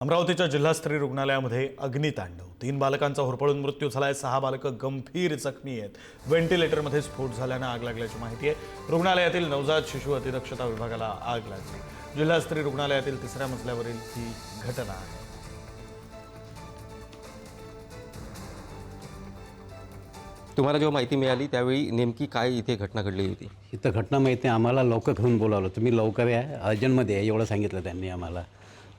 अमरावतीच्या जिल्हास्तरीय रुग्णालयामध्ये अग्नितांडव। 3 बालकांचा होरपळून मृत्यू झालाय। 6 बालकं गंभीर जखमी आहेत। व्हेंटिलेटरमध्ये स्फोट झाल्याने आग लागल्याची माहिती आहे। रुग्णालयातील नवजात शिशु अतिदक्षता विभागाला आग लागली। जिल्हास्तरीय रुग्णालयातील 3ऱ्या मजल्यावरील ही घटना आहे। तुम्हाला जेव्हा माहिती मिळाली त्यावेळी नेमकी काय इथे घटना घडली होती? इथं घटना माहिती आहे आम्हाला, लवकर घेऊन बोलावलं, तुम्ही लवकर या, अर्जंटमध्ये आहे एवढं सांगितलं त्यांनी आम्हाला।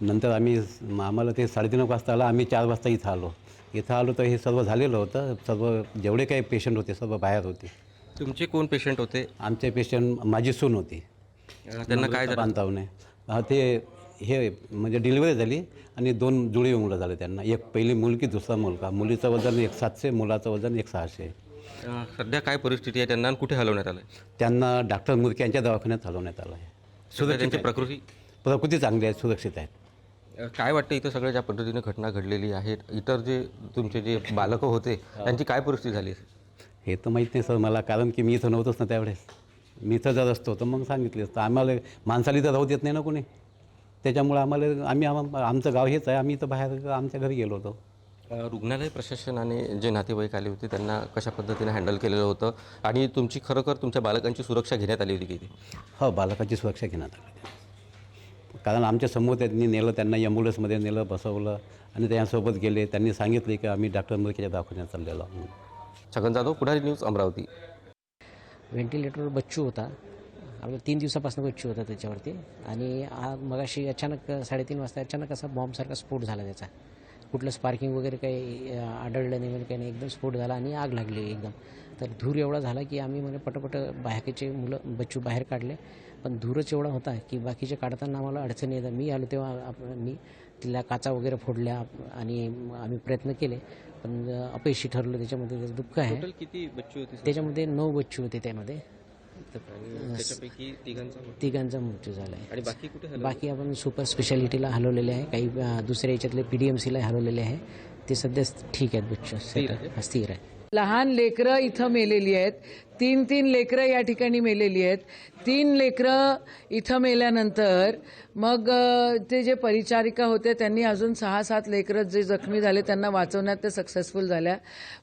नंतर आम्हाला ते 3:30 वाजता आला, आम्ही 4 वाजता इथं आलो तर हे सर्व झालेलं होतं। सर्व जेवढे काही पेशंट होते सर्व बाहेर होते। तुमचे कोण पेशंट होते? आमचे पेशंट माझी सून होती, त्यांना काय झालं? बांधतावने ते हे म्हणजे डिलिव्हरी झाली आणि 2 जुळी मुलं झाले त्यांना। एक पहिली मुलगी, दुसरा मुलगा। मुलीचं वजन 700, मुलाचं वजन 600। सध्या काय परिस्थिती आहे त्यांना आणि कुठे हलवण्यात आलं? त्यांना डॉक्टर मुरके यांच्या दवाखान्यात हलवण्यात आलं आहे। त्यांची प्रकृती चांगली आहे, सुरक्षित आहेत। काय वाटतं इथं सगळ्या ज्या पद्धतीने घटना घडलेली आहे, इतर जे तुमचे जे बालकं होते त्यांची काय परिस्थिती झाली? हे तर माहीत नाही सर मला, कारण की मी इथं नव्हतोच ना त्यावेळेस। मी इथं जर असतो तर मग सांगितले असतं। आम्हाला माणसाला इथं राहू देत नाही ना कोणी, त्याच्यामुळे आमचं गाव हेच आहे। आम्ही इथं बाहेर आमच्या घरी गेलो होतो। रुग्णालय प्रशासनाने जे नातेवाईक आले होते त्यांना कशा पद्धतीने हँडल केलेलं होतं आणि तुमची खरोखर तुमच्या बालकांची सुरक्षा घेण्यात आली होती की? हो, बालकाची सुरक्षा घेण्यात आली, कारण आमच्या समोर त्यांनी नेलं, त्यांना ॲम्ब्युलन्समध्ये नेलं, बसवलं आणि त्यांच्यासोबत गेले। त्यांनी सांगितले की आम्ही डॉक्टर मुरकेच्या दवाखान्यात चाललेलो आहोत। छगन जाधव, पुढारी न्यूज, अमरावती। व्हेंटिलेटरवर बच्चू होता, आपला 3 दिवसापासून बच्चू होता त्याच्यावरती। आणि मगाशी अचानक 3:30 वाजता अचानक असा बॉम्बसारखा स्फोट झाला त्याचा। कुठलं स्पार्किंग वगैरे काही आढळलं नाही, म्हणजे काही नाही, एकदम स्फोट झाला आणि आग लागली एकदम। तर धूर एवढा झाला की आम्ही म्हणजे पटपट बाकीचे मुलं बच्चू बाहेर काढले, पण धूरच एवढा होता की बाकीचे काढताना आम्हाला अडचणी येतात। मी आलो तेव्हा मी तिला काचा वगैरे फोडल्या आणि आम्ही प्रयत्न केले, पण अपयशी ठरलो। त्याच्यामध्ये त्याचं दुःख आहे। टोटल किती बच्चू होते? त्याच्यामध्ये 9 बच्चू होते त्यामध्ये। त्याच्यापैकी तिघांचा मृत्यू झाला आहे। आणि बाकी कुठे? बाकी आपण सुपर स्पेशालिटीला हलवलेले आहे, काही दुसऱ्या याच्यातले PDMCला हलवलेले आहे। ते सध्या ठीक आहेत, बच्चू स्थिर आहे। लहान लेकरं इथं मेलेली आहेत। 3 लेकरं या ठिकाणी मेलेली आहेत। 3 लेकरं इथं मेल्यानंतर मग ते जे परिचारिका होते त्यांनी अजून 6-7 लेकरं जे जखमी झाले त्यांना वाचवण्यात ते सक्सेसफुल झाल्या।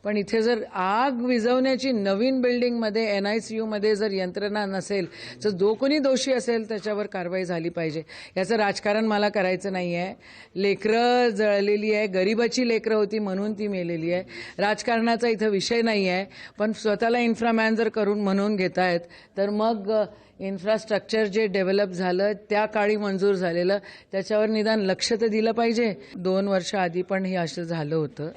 पण इथे जर आग विझवण्याची नवीन बिल्डिंगमध्ये NICUमध्ये जर यंत्रणा नसेल तर जो कोणी दोषी असेल त्याच्यावर कारवाई झाली पाहिजे। याचं राजकारण मला करायचं नाही आहे। लेकरं जळलेली आहे, गरिबाची लेकरं होती म्हणून ती मेलेली आहे। राजकारणाचा इथं विषय नाही आहे, पण स्वतःला इन्फ्रामॅन जर करून म्हणून घेत आहेत तर मग इन्फ्रास्ट्रक्चर जे डेव्हलप झालं त्या काळी मंजूर झालेलं त्याच्यावर निदान लक्ष तर दिलं पाहिजे। 2 वर्ष आधी पण हे असं झालं होतं।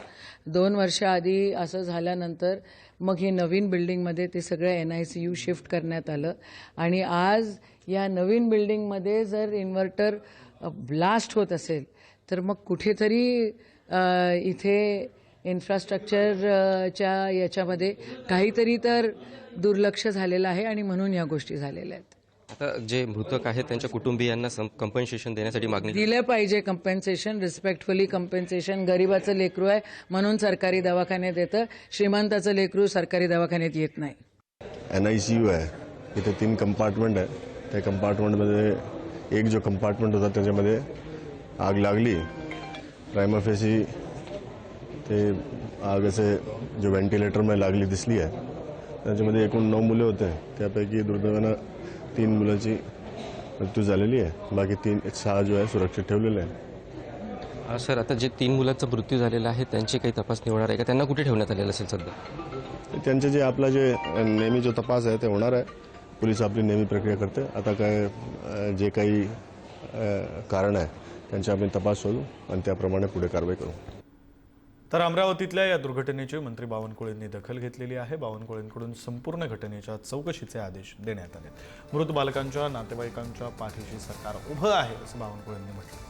2 वर्ष आधी असं झाल्यानंतर मग हे नवीन बिल्डिंगमध्ये ते सगळं NICU शिफ्ट करण्यात आलं आणि आज या नवीन बिल्डिंगमध्ये जर इन्व्हर्टर ब्लास्ट होत असेल तर मग कुठेतरी इथे इन्फ्रास्ट्रक्चरच्या याच्यामध्ये काहीतरी तर दुर्लक्ष झालेलं आहे आणि म्हणून या गोष्टी झालेल्या आहेत। आता जे मृतक आहेत त्यांच्या कुटुंबियांना कंपन्सेशन देण्यासाठी मागणी दिलं पाहिजे। Compensation, respectfully compensation. गरिबाचं लेकरू आहे म्हणून सरकारी दवाखान्यात येतं, श्रीमंताचं लेकरू सरकारी दवाखान्यात येत नाही। NICU आहे, इथे 3 कंपार्टमेंट आहे। त्या कंपार्टमेंटमध्ये एक जो कंपार्टमेंट होता त्याच्यामध्ये आग लागली। प्राइमा फेसी ते आग असे जो व्हेंटिलेटरमध्ये लागली दिसली आहे। त्याच्यामध्ये एकूण 9 मुले होते, त्यापैकी दुर्दैवानं 3 मुलांची मृत्यू झालेली आहे। बाकी 6 जो आहे सुरक्षित ठेवलेले आहे। सर, आता जे 3 मुलांचा मृत्यू झालेला आहे त्यांची काही तपासणी होणार आहे का? त्यांना कुठे ठेवण्यात आलेलं असेल सध्या? त्यांचे जे आपला जे नेहमी जो तपास आहे ते होणार आहे। पोलीस आपली नेहमी प्रक्रिया करते। आता काय जे काही कारण आहे त्यांचे आपण तपास शोधू आणि त्याप्रमाणे पुढे कारवाई करू। तर अमरावतीतल्या या दुर्घटनेची मंत्री बावनकुळेंनी दखल घेतलेली आहे। बावनकुळेंकडून संपूर्ण घटनेच्या चौकशीचे आदेश देण्यात आले। मृत बालकांच्या नातेवाईकांच्या पाठीशी सरकार उभं आहे असं बावनकुळेंनी म्हटलं।